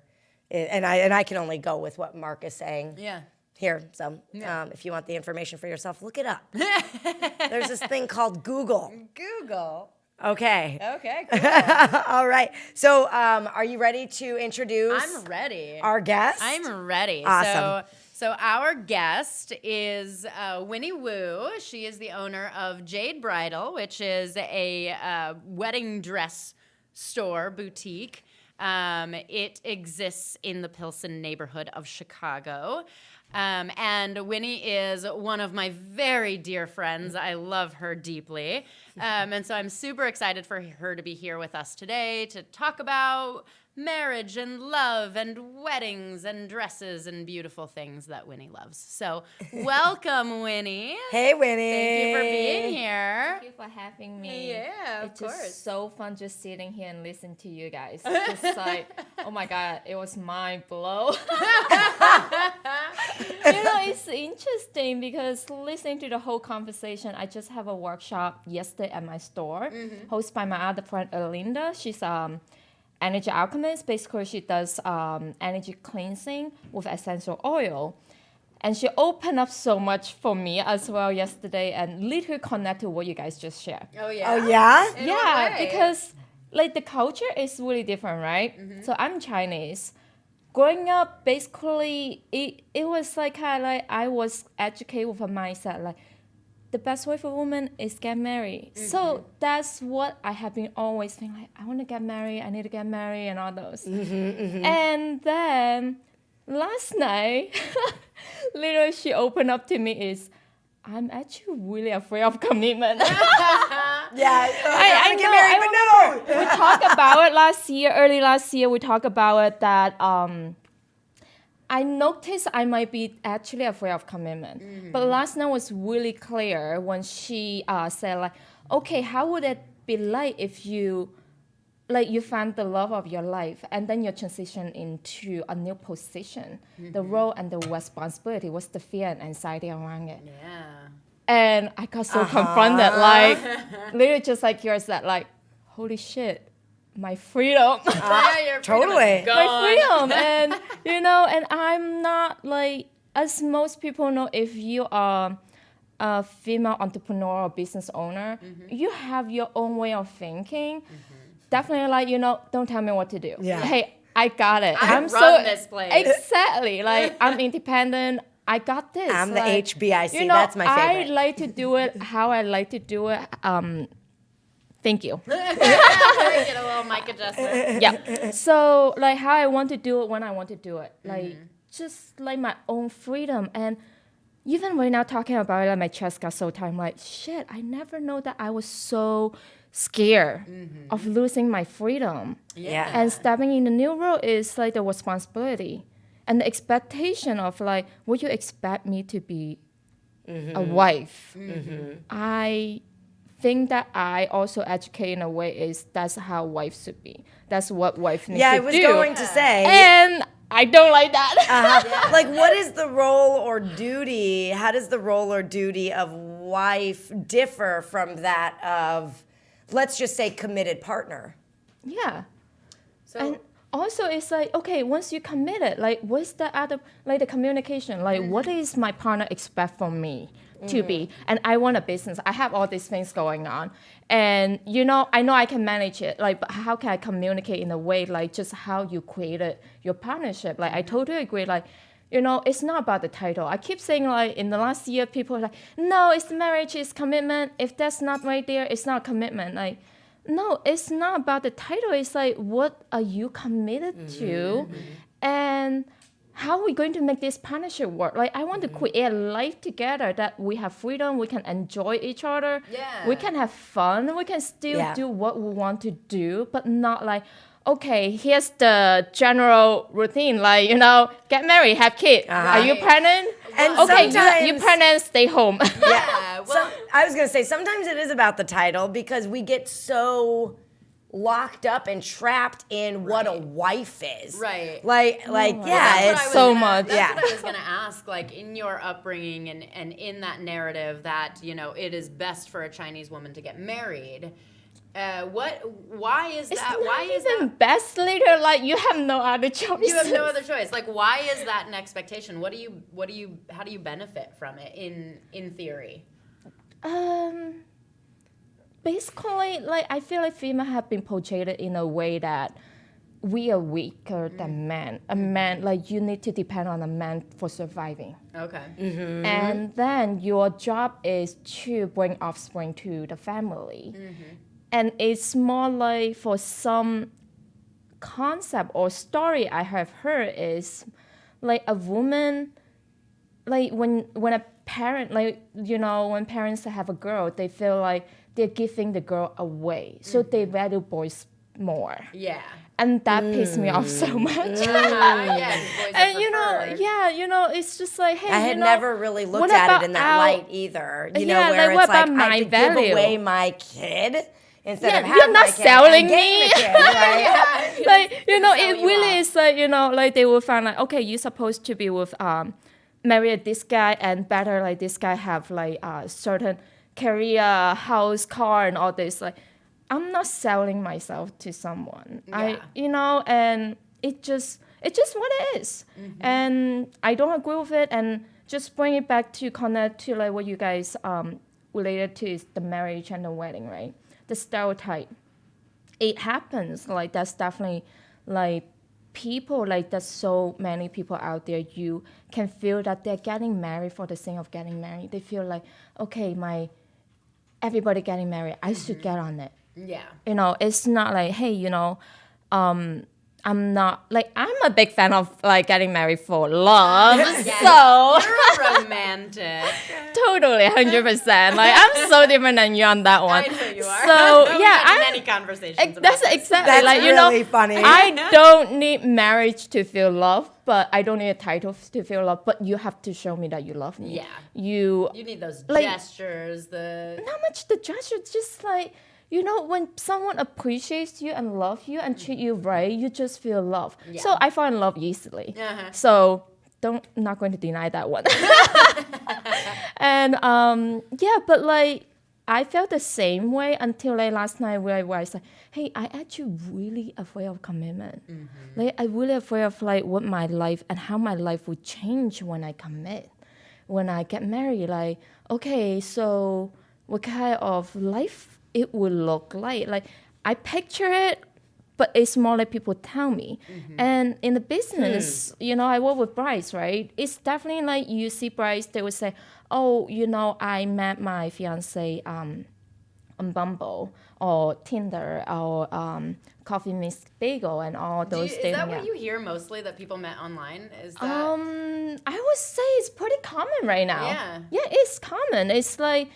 S2: and I can only go with what Mark is saying.
S1: Yeah.
S2: Here, so if you want the information for yourself, look it up. There's this thing called Google.
S1: Google.
S2: Okay.
S1: Okay, cool.
S2: All right. So, are you ready to introduce
S1: I'm ready.
S2: our guest?
S1: I'm ready.
S2: Awesome.
S1: So our guest is Wini Wu. She is the owner of Jade Bridal, which is a wedding dress store boutique. It exists in the Pilsen neighborhood of Chicago. And Wini is one of my very dear friends. I love her deeply. And so I'm super excited for her to be here with us today to talk about marriage and love and weddings and dresses and beautiful things that Wini loves. So welcome, Wini.
S2: Hey, Winnie.
S1: Thank you for being here.
S3: Thank you for having me.
S1: Yeah, of
S3: it's
S1: course.
S3: just so fun just sitting here and listening to you guys. Just like, oh my God, it was mind blow. It's interesting because listening to the whole conversation, I just have a workshop yesterday at my store, hosted by my other friend, Erlinda. She's energy alchemist. Basically, she does energy cleansing with essential oil. And she opened up so much for me as well yesterday and literally connect to what you guys just shared.
S1: Oh, yeah.
S2: Oh, yeah?
S1: In what way?
S3: Because like the culture is really different, right? So I'm Chinese. Growing up, basically, it was like kind of like I was educated with a mindset like the best way for a woman is get married. So that's what I have been always thinking like I want to get married, I need to get married and all those. And then last night, literally she opened up to me is, I'm actually really afraid of commitment.
S2: Yeah.
S3: I
S2: get
S3: know,
S2: married, but no.
S3: we talked about it early last year, we talked about it that I noticed I might be actually afraid of commitment. But last night was really clear when she said like, okay, how would it be like if you found the love of your life and then you transition into a new position, the role and the responsibility, what's the fear and anxiety around it?
S1: Yeah.
S3: And I got so confronted, like, literally just like yours, that like, holy shit, my freedom.
S1: Your freedom
S2: Totally.
S1: is gone.
S3: My freedom. And, you know, and I'm not like, as most people know, if you are a female entrepreneur or business owner, you have your own way of thinking. Definitely, like, you know, don't tell me what to do.
S2: Yeah.
S3: Hey, I got it.
S1: I
S3: I'm
S1: run this place.
S3: Exactly. Like, I'm independent. I got this.
S2: I'm the
S3: like,
S2: HBIC.
S3: You know,
S2: That's my favorite.
S3: I like to do it how I like to do it. Thank you.
S1: Get a little mic adjustment.
S3: Yeah. So, like, how I want to do it when I want to do it. Like, just like my own freedom. And even right now, talking about it, like, my chest got so tight. I'm like, shit, I never know that I was so scared of losing my freedom.
S2: Yeah.
S3: And stepping in the new world is like the responsibility and the expectation of like, would you expect me to be a wife? I think that I also educate in a way is that's how wife should be. That's what wife needs
S2: Yeah,
S3: to
S2: I was
S3: do.
S2: going to say.
S3: And I don't like that.
S2: Like, what is the role or duty? How does the role or duty of wife differ from that of, let's just say, committed partner?
S3: Yeah.
S1: So
S3: And also, it's like, okay, once you committed, like, what's the other, like, the communication? Like, what is my partner expect from me to be? And I want a business. I have all these things going on. And, you know I can manage it. Like, but how can I communicate in a way, like, just how you created your partnership? Like, I totally agree. Like, you know, it's not about the title. I keep saying, like, in the last year, people are like, no, it's marriage, it's commitment. If that's not right there, it's not commitment. Like, no, it's not about the title. It's like, what are you committed to? And how are we going to make this partnership work? Like, I want to create a life together that we have freedom, we can enjoy each other,
S1: Yeah.
S3: we can have fun, we can still
S2: Yeah.
S3: do what we want to do, but not like, okay, here's the general routine, like, you know, get married, have kids. Are you
S1: Right.
S3: pregnant?
S2: And
S3: Okay, you
S2: sometimes-
S3: pregnant, stay home.
S1: yeah, well,
S2: I was going to say, sometimes it is about the title because we get so locked up and trapped in what a wife is.
S1: Right.
S2: Like,
S3: That's what
S2: yeah,
S3: I
S2: it's
S3: was so much.
S1: That's
S2: Yeah.
S1: what I was gonna ask. Like in your upbringing and in that narrative that you know it is best for a Chinese woman to get married. Why is
S3: It's
S1: that?
S3: not
S1: Why is
S3: even
S1: that?
S3: best later, like, you have no other choice.
S1: You have no other choice. Like, why is that an expectation? How do you benefit from it in theory?
S3: Basically, like, I feel like female have been portrayed in a way that we are weaker than men. A man, like, you need to depend on a man for surviving.
S1: Okay.
S3: And then your job is to bring offspring to the family. And it's more like, for some concept or story I have heard is like a woman, like when a parent, like, you know, when parents have a girl, they feel like they're giving the girl away. So they value boys more.
S1: Yeah.
S3: And that pissed me off so much.
S1: Yeah. boys are
S3: And you know,
S1: preferred.
S3: yeah, you know, it's just like, hey,
S2: I had
S3: you know,
S2: never really
S3: what
S2: looked at
S3: about
S2: it in that
S3: our-
S2: light either. You know,
S3: Yeah,
S2: where
S3: like, what
S2: it's like
S3: about
S2: I
S3: my
S2: could
S3: value?
S2: give away my kid instead
S3: Yeah,
S2: of
S3: you're
S2: have
S3: not
S2: my kid
S3: selling
S2: and gain
S3: me.
S2: the kid, right?
S3: Like, you know,
S1: sell
S3: it
S1: you
S3: really
S1: out.
S3: is like, you know, like they will find like, okay, you're supposed to be with marry this guy and better like this guy have like certain career, house, car, and all this. Like, I'm not selling myself to someone.
S1: Yeah.
S3: You know, and it's just what it is. And I don't agree with it. And just bring it back to connect to like what you guys related to is the marriage and the wedding, right? The stereotype. It happens. Like, that's definitely like people, like there's so many people out there, you can feel that they're getting married for the sake of getting married. They feel like, okay, everybody getting married, I should get on it.
S1: Yeah.
S3: You know, it's not like, hey, you know, I'm not, like, I'm a big fan of, like, getting married for love.
S1: Yeah.
S3: So,
S1: You're a romantic.
S3: totally, 100%. Like, I'm so different than you on that one.
S1: I know you are.
S3: So,
S1: We've
S3: yeah,
S1: had
S3: I'm,
S1: many conversations. about
S3: that's
S1: this.
S3: exactly,
S2: That's
S3: like, you
S2: really
S3: know,
S2: funny.
S3: I don't need marriage to feel love, but I don't need a title to feel love, but you have to show me that you love me.
S1: Yeah.
S3: You
S1: You need those
S3: like-
S1: gestures.
S3: not much the gesture, just like, you know, when someone appreciates you and loves you and treat you right, you just feel love. So
S1: Yeah.
S3: I fall in love easily.
S1: Uh-huh.
S3: So not going to deny that one. And yeah, but like I felt the same way until like last night where I was like, hey, I actually really afraid of commitment. Like I really afraid of like what my life and how my life would change when I commit, when I get married. Like, okay, so what kind of life it would look like? Like I picture it, but it's more like people tell me. And in the business, you know, I work with brides, right? It's definitely like you see brides, they would say, oh, you know, I met my fiance on Bumble or Tinder or Coffee Miss Bagel and all those
S1: Is
S3: dating
S1: that what
S3: apps.
S1: you hear mostly that people met online? Is that
S3: I would say it's pretty common right now.
S1: Yeah.
S3: It's common. It's like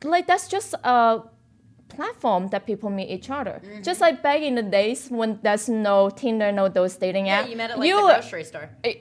S3: that's just a platform that people meet each other. Just like back in the days when there's no Tinder, no those dating apps.
S1: you met at like the grocery store.
S2: You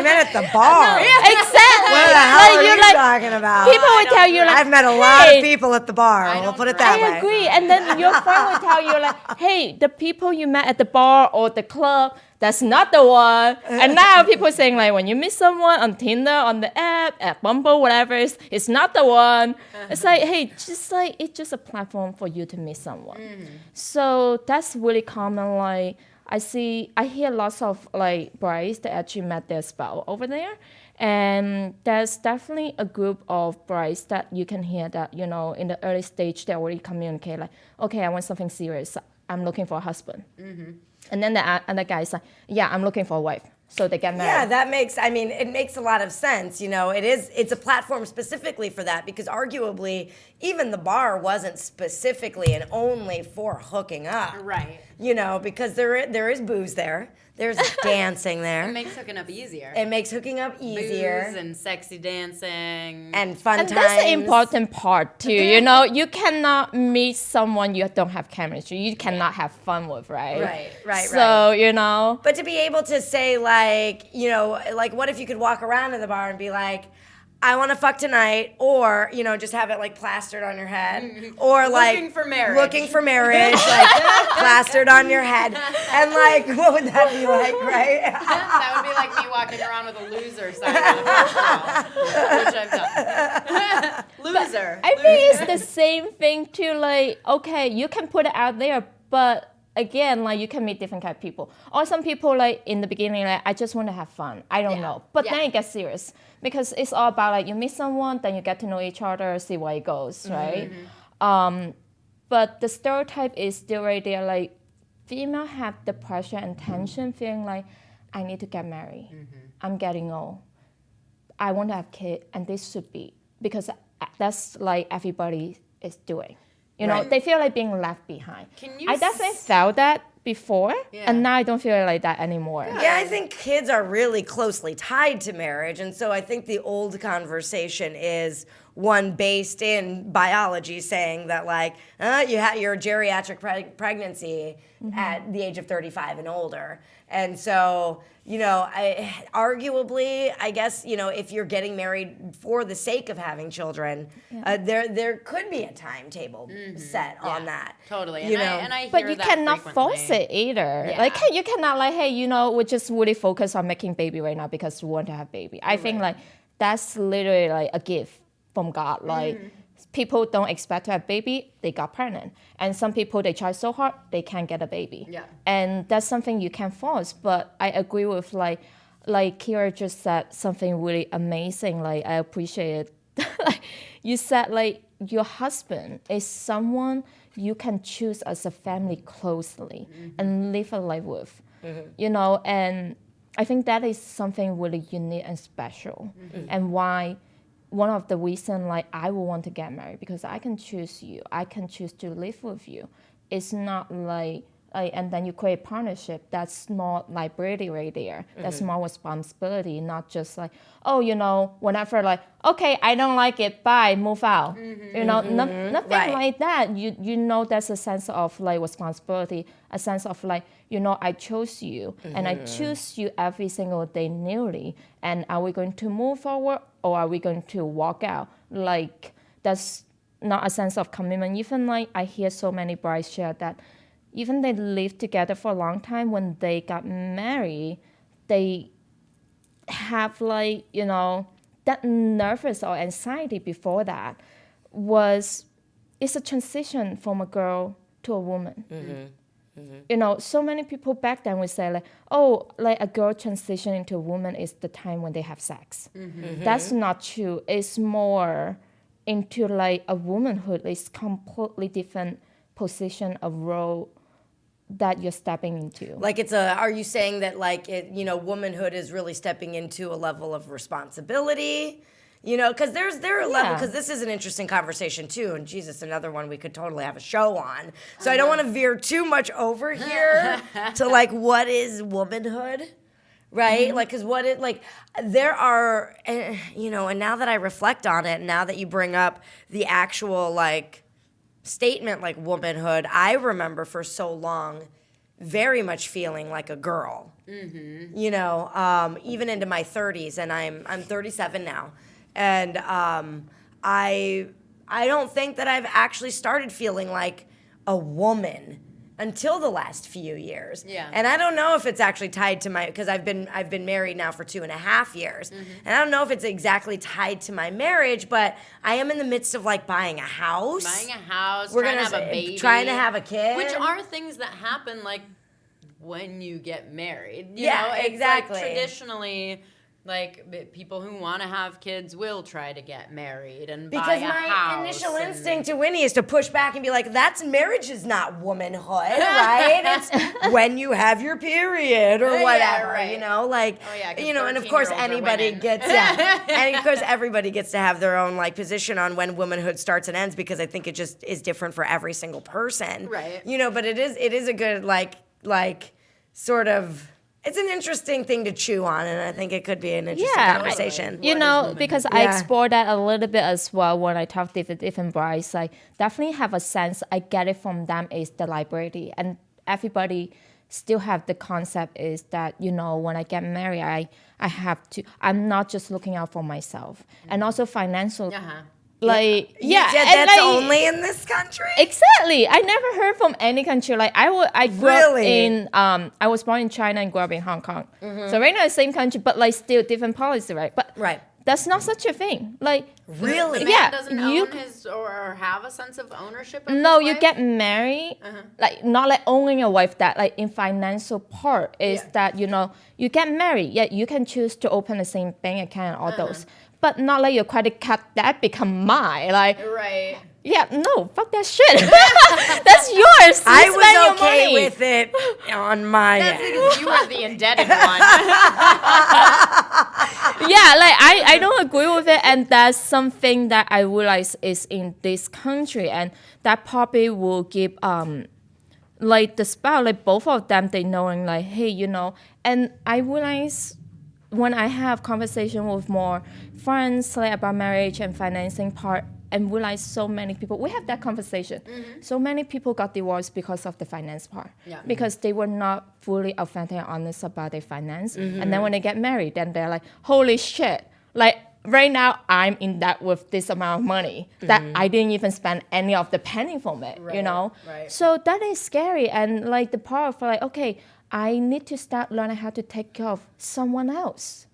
S2: met at the bar.
S3: Exactly.
S2: What the hell are
S3: you're
S2: you talking about?
S3: People would tell you like,
S2: I've met a lot
S3: hey,
S2: of people at the bar.
S1: I
S2: We'll
S1: don't
S2: put it that
S3: I
S2: way.
S3: agree. And then your friend would tell you like, hey, the people you met at the bar or the club, that's not the one. And now people saying like, when you meet someone on Tinder, on the app, at Bumble, whatever, it's not the one. It's like, hey, just like it's just a platform for you to meet someone. So that's really common. Like I hear lots of like brides that actually met their spouse over there. And there's definitely a group of brides that you can hear that, you know, in the early stage, they already communicate like, okay, I want something serious. I'm looking for a husband. And then the other guy's like, yeah, I'm looking for a wife. So they get married.
S2: Yeah, it makes a lot of sense. You know, it's a platform specifically for that because arguably even the bar wasn't specifically and only for hooking up.
S1: Right.
S2: You know, because there is booze there. There's dancing there.
S1: It makes hooking up easier.
S2: It makes hooking up easier.
S1: Booze and sexy dancing.
S2: And fun
S3: And
S2: times.
S3: that's the important part too. You know, you cannot meet someone you don't have chemistry. You cannot have fun with, right?
S2: Right.
S3: So, you know.
S2: But to be able to say like, you know, like what if you could walk around in the bar and be like, I want to fuck tonight, or, you know, just have it like plastered on your head, or like
S1: Looking for marriage.
S2: like plastered on your head, and like what would that be like, right?
S1: That would be like me walking around with a loser sign on the first row, which I've done. Loser.
S3: I think it's the same thing too. Like, okay, you can put it out there, but again, like you can meet different kind of people. Or some people like in the beginning, like I just want to have fun. I don't know, but then it gets serious because it's all about like you meet someone, then you get to know each other, see where it goes, right? But the stereotype is still right there. Like female have the pressure and tension, feeling like I need to get married. I'm getting old. I want to have kids, and this should be because that's like everybody is doing. You know, they feel like being left behind. I definitely felt that before, and now I don't feel like that anymore.
S2: Yeah, I think kids are really closely tied to marriage, and so I think the old conversation is one based in biology, saying that like you had your geriatric pregnancy at the age of 35 and older, and so you know, arguably, I guess you know if you're getting married for the sake of having children, there could be a timetable set on that.
S1: Totally.
S2: You know,
S1: and I hear
S3: But you
S1: that
S3: cannot
S1: frequently.
S3: force it either.
S1: Yeah.
S3: Like you cannot like, hey, you know, we just really focus on making baby right now because we want to have baby. I think like that's literally like a gift from God. Like people don't expect to have baby, they got pregnant. And some people, they try so hard, they can't get a baby.
S1: Yeah.
S3: And that's something you can't force. But I agree with like Kira just said something really amazing. Like I appreciate it. Like you said like your husband is someone you can choose as a family closely and live a life with. You know, and I think that is something really unique and special. And why one of the reasons like I would want to get married because I can choose you. I can choose to live with you. It's not like and then you create partnership. That's not liability right there. That's more responsibility, not just like, oh, you know, whenever like, okay, I don't like it, bye, move out. You know, nothing like that. You know, there's a sense of like responsibility, a sense of like, you know, I chose you and I choose you every single day newly. And are we going to move forward or are we going to walk out? Like, that's not a sense of commitment. Even like I hear so many brides share that even they lived together for a long time, when they got married, they have like, that nervous or anxiety before that it's a transition from a girl to a woman. So many people back then would say like, oh, like a girl transition into a woman is the time when they have sex. That's not true. It's more into like a womanhood. It's completely different position of role that you're stepping into.
S2: Like are you saying that like womanhood is really stepping into a level of responsibility? Because there are a level, because this is an interesting conversation too, and Jesus, another one we could totally have a show on. So I don't want to veer too much over here to like what is womanhood, right? Like, because there are, and now that I reflect on it, now that you bring up the actual like statement like womanhood, I remember for so long very much feeling like a girl, even into my 30s, and I'm 37 now. And I don't think that I've actually started feeling like a woman until the last few years.
S1: Yeah.
S2: And I don't know if it's actually tied to because I've been married now for 2.5 years. And I don't know if it's exactly tied to my marriage, but I am in the midst of like buying a house.
S1: We're trying to have a baby.
S2: Trying to have a kid.
S1: Which are things that happen like when you get married.
S2: Exactly.
S1: It's like traditionally, like people who want to have kids will try to get married and buy a house.
S2: Because my initial instinct to Winnie is to push back and be like, marriage is not womanhood, right? It's when you have your period or whatever,
S1: right.
S2: And of course everybody gets to have their own like position on when womanhood starts and ends, because I think it just is different for every single person.
S1: Right.
S2: But it is a good like sort of. It's an interesting thing to chew on, and I think it could be an interesting conversation.
S3: Because I explore that a little bit as well when I talk to different brides. I definitely have a sense, I get it from them, is the liability. And everybody still have the concept is that, when I get married, I have to, I'm not just looking out for myself. And also financial.
S2: That's only in this country.
S3: Exactly. I never heard from any country. Like I grew up in I was born in China and grew up in Hong Kong. So right now the same country, but like still different policy, right? But that's not such a thing. Like
S1: really, the man doesn't own his or have a sense of ownership. Of
S3: no,
S1: his
S3: you
S1: wife?
S3: get married, like not like owning a wife. That like in financial part is that you get married. Yeah, you can choose to open the same bank account, all those. But not like your credit card that become mine. Like
S1: right.
S3: Yeah, no, fuck that shit. That's yours.
S2: I was okay with it on my end.
S1: That's because you were the indebted one.
S3: Yeah, like I don't agree with it, and that's something that I realize is in this country, and that probably will give like the spouse, like both of them, they knowing like, hey, and I realize when I have conversation with more friends like about marriage and financing part, and realize so many people, we have that conversation. So many people got divorced because of the finance part. Yeah. Because they were not fully authentic and honest about their finance. And then when they get married, then they're like, holy shit, like right now I'm in debt with this amount of money that I didn't even spend any of the penny from it, Right. So that is scary. And like the part of like, okay, I need to start learning how to take care of someone else.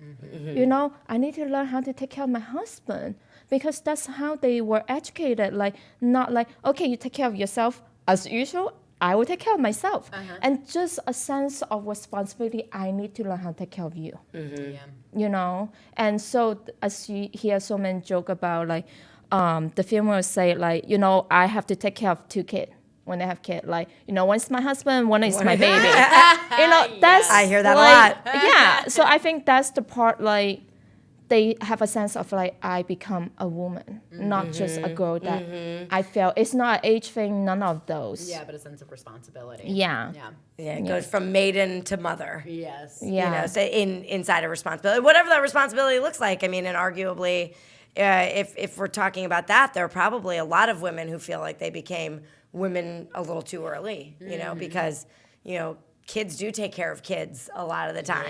S3: I need to learn how to take care of my husband, because that's how they were educated. Like, not like, okay, you take care of yourself as usual, I will take care of myself. And just a sense of responsibility, I need to learn how to take care of you. And so as you hear so many joke about like, the female say like, I have to take care of 2 kids. When they have kids, like, one's my husband, one is my baby. That's
S2: I hear that
S3: like,
S2: a lot.
S3: Yeah, so I think that's the part, like, they have a sense of like, I become a woman, not just a girl that I feel. It's not an age thing, none of those.
S1: Yeah, but a sense of responsibility.
S3: Yeah.
S2: Yeah, it goes from maiden to mother.
S1: Yes.
S3: Yeah.
S2: So inside a responsibility, whatever that responsibility looks like. I mean, and arguably, if we're talking about that, there are probably a lot of women who feel like they became women a little too early, because, kids do take care of kids a lot of the time.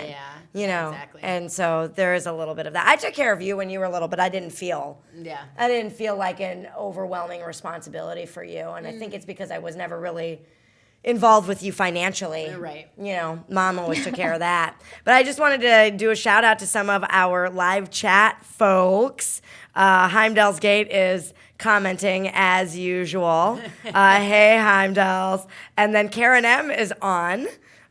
S1: Yeah, exactly.
S2: And so there is a little bit of that. I took care of you when you were little, but I didn't feel like an overwhelming responsibility for you. And I think it's because I was never really involved with you financially.
S1: Right.
S2: You know, mom always took care of that. But I just wanted to do a shout out to some of our live chat folks. Heimdall's Gate is commenting as usual. Hey, Heimdall's. And then Karen M is on.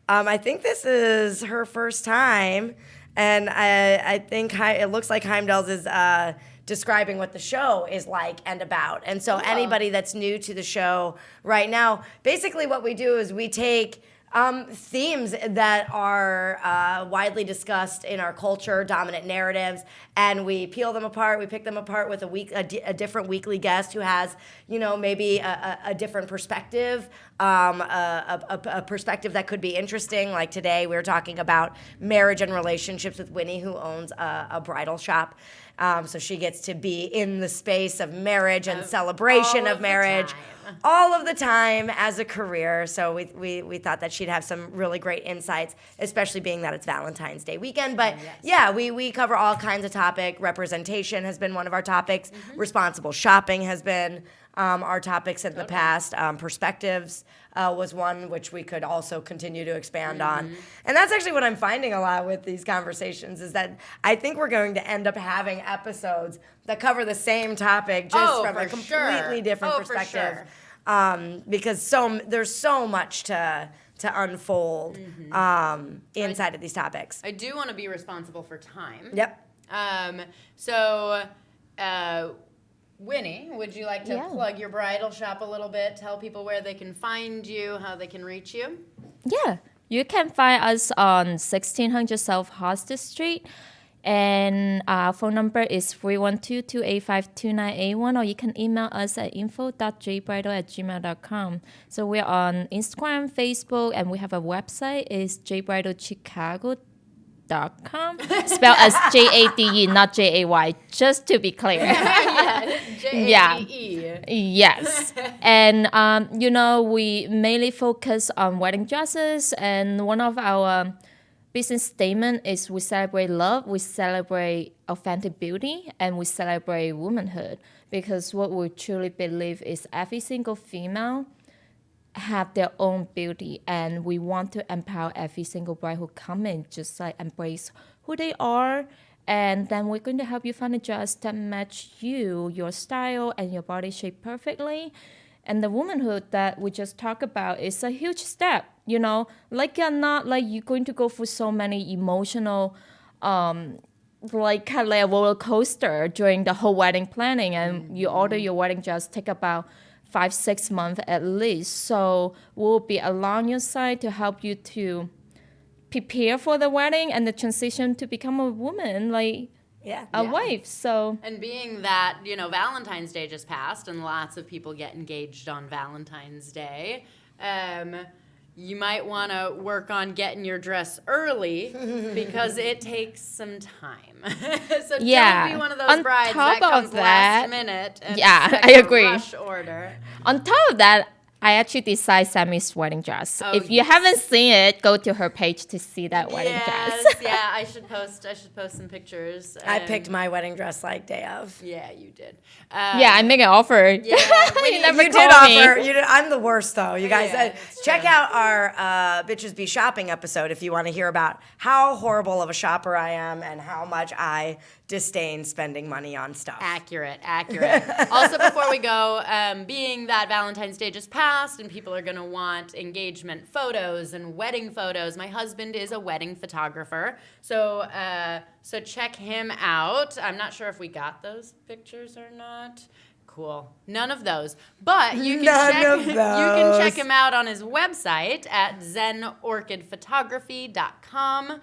S2: I think this is her first time. And I think it looks like Heimdall's is describing what the show is like and about. And so anybody that's new to the show right now, basically what we do is we take themes that are widely discussed in our culture, dominant narratives, and we peel them apart. We pick them apart with a different weekly guest who has, you know, maybe a different perspective, a perspective that could be interesting. Like today, we were talking about marriage and relationships with Winnie, who owns a bridal shop. So she gets to be in the space of marriage and celebration of marriage all of the time as a career. So we thought that she'd have some really great insights, especially being that it's Valentine's Day weekend. But yeah, we cover all kinds of topics. Representation has been one of our topics. Responsible shopping has been our topics in the past. Perspectives was one which we could also continue to expand on. And that's actually what I'm finding a lot with these conversations is that I think we're going to end up having episodes that cover the same topic just from a completely different perspective. Because there's so much to unfold inside of these topics.
S1: I do want to be responsible for time.
S2: Yep.
S1: So, Winnie, would you like to plug your bridal shop a little bit? Tell people where they can find you, how they can reach you.
S3: Yeah, you can find us on 1600 South Hosted Street. And our phone number is 312-285-2981, or you can email us at info.jadebridal@gmail.com. So we're on Instagram, Facebook, and we have a website. It's jadebridalchicago.com. Spelled as Jade, not Jay, just to be clear.
S1: Jade.
S3: Yes. And, you know, we mainly focus on wedding dresses, and one of our business statement is we celebrate love, we celebrate authentic beauty, and we celebrate womanhood. Because what we truly believe is every single female have their own beauty, and we want to empower every single bride who come in, just like embrace who they are. And then we're going to help you find a dress that match you, your style, and your body shape perfectly. And the womanhood that we just talked about is a huge step, you know, like you're not like you're going to go through so many emotional, like kind of like a roller coaster during the whole wedding planning. And you order your wedding dress, take about 5-6 months at least. So we'll be along your side to help you to prepare for the wedding and the transition to become a woman, like a wife. So,
S1: and being that, you know, Valentine's Day just passed and lots of people get engaged on Valentine's Day, you might want to work on getting your dress early because it takes some time. So don't be one of those brides that comes last minute and
S3: I agree.
S1: rush order.
S3: On top of that, I actually designed Sammy's wedding dress. If you haven't seen it, go to her page to see that wedding dress.
S1: Yeah, I should post some pictures.
S2: I picked my wedding dress like day of.
S1: Yeah, you did.
S3: I make an offer.
S1: Yeah,
S3: you never
S2: You
S3: called
S2: did
S3: me.
S2: offer. You did, I'm the worst though. You guys, check
S1: true.
S2: out our Bitches Be Shopping episode if you want to hear about how horrible of a shopper I am and how much I disdain spending money on stuff.
S1: Accurate. Also, before we go, being that Valentine's Day just passed and people are going to want engagement photos and wedding photos, my husband is a wedding photographer, so check him out. I'm not sure if we got those pictures or not. Cool. None of those. But you can check him out on his website at zenorchidphotography.com.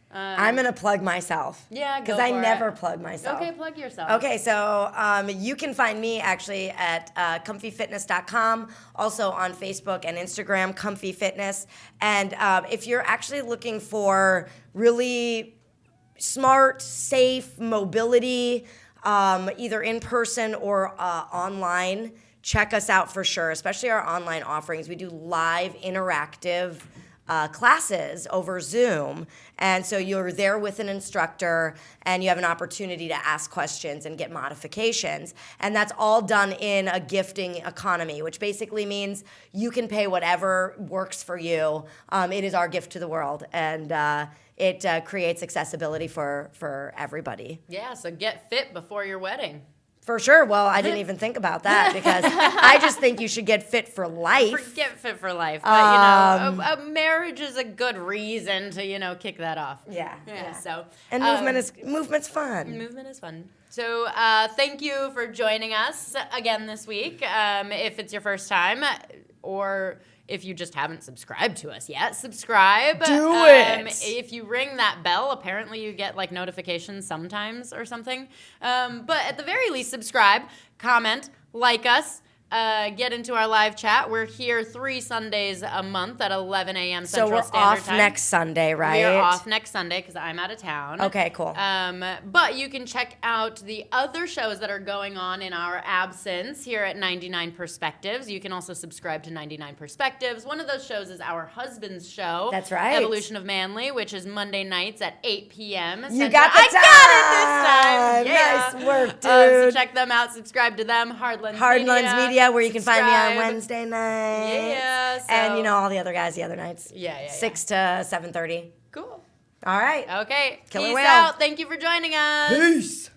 S2: I'm going to plug myself.
S1: Yeah, go
S2: because I
S1: for
S2: never
S1: it.
S2: plug myself.
S1: Okay, plug yourself.
S2: Okay, so you can find me actually at comfyfitness.com, also on Facebook and Instagram, Comfy Fitness. And if you're actually looking for really smart, safe mobility, either in person or online, check us out for sure, especially our online offerings. We do live interactive classes over Zoom. And so you're there with an instructor and you have an opportunity to ask questions and get modifications. And that's all done in a gifting economy, which basically means you can pay whatever works for you. It is our gift to the world. And it creates accessibility for everybody.
S1: Yeah, so get fit before your wedding.
S2: For sure. Well, I didn't even think about that because I just think you should get fit for life.
S1: Get fit for life. But, a marriage is a good reason to, kick that off.
S2: Yeah.
S1: So,
S2: And movement's fun.
S1: Movement is fun. So thank you for joining us again this week. If it's your first time or if you just haven't subscribed to us yet, subscribe.
S2: Do it.
S1: If you ring that bell, apparently you get like notifications sometimes or something. But at the very least, subscribe, comment, like us. Get into our live chat. We're here 3 Sundays a month at 11 a.m. Central Standard Time.
S2: So we're off next Sunday, right?
S1: We're off next Sunday because I'm out of town.
S2: Okay, cool.
S1: But you can check out the other shows that are going on in our absence here at 99 Perspectives. You can also subscribe to 99 Perspectives. One of those shows is our husband's show.
S2: That's right.
S1: Evolution of Manly, which is Monday nights at 8 p.m.
S2: You got the time.
S1: I got it this time. Yeah.
S2: Nice work, dude.
S1: So check them out. Subscribe to them. Hardlands Media.
S2: Where you can find me on Wednesday nights.
S1: Yeah.
S2: And all the other guys the other nights.
S1: Yeah.
S2: 6 to 7:30.
S1: Cool.
S2: All right.
S1: Okay.
S2: Killer
S1: Peace
S2: whale.
S1: out. Thank you for joining us.
S2: Peace.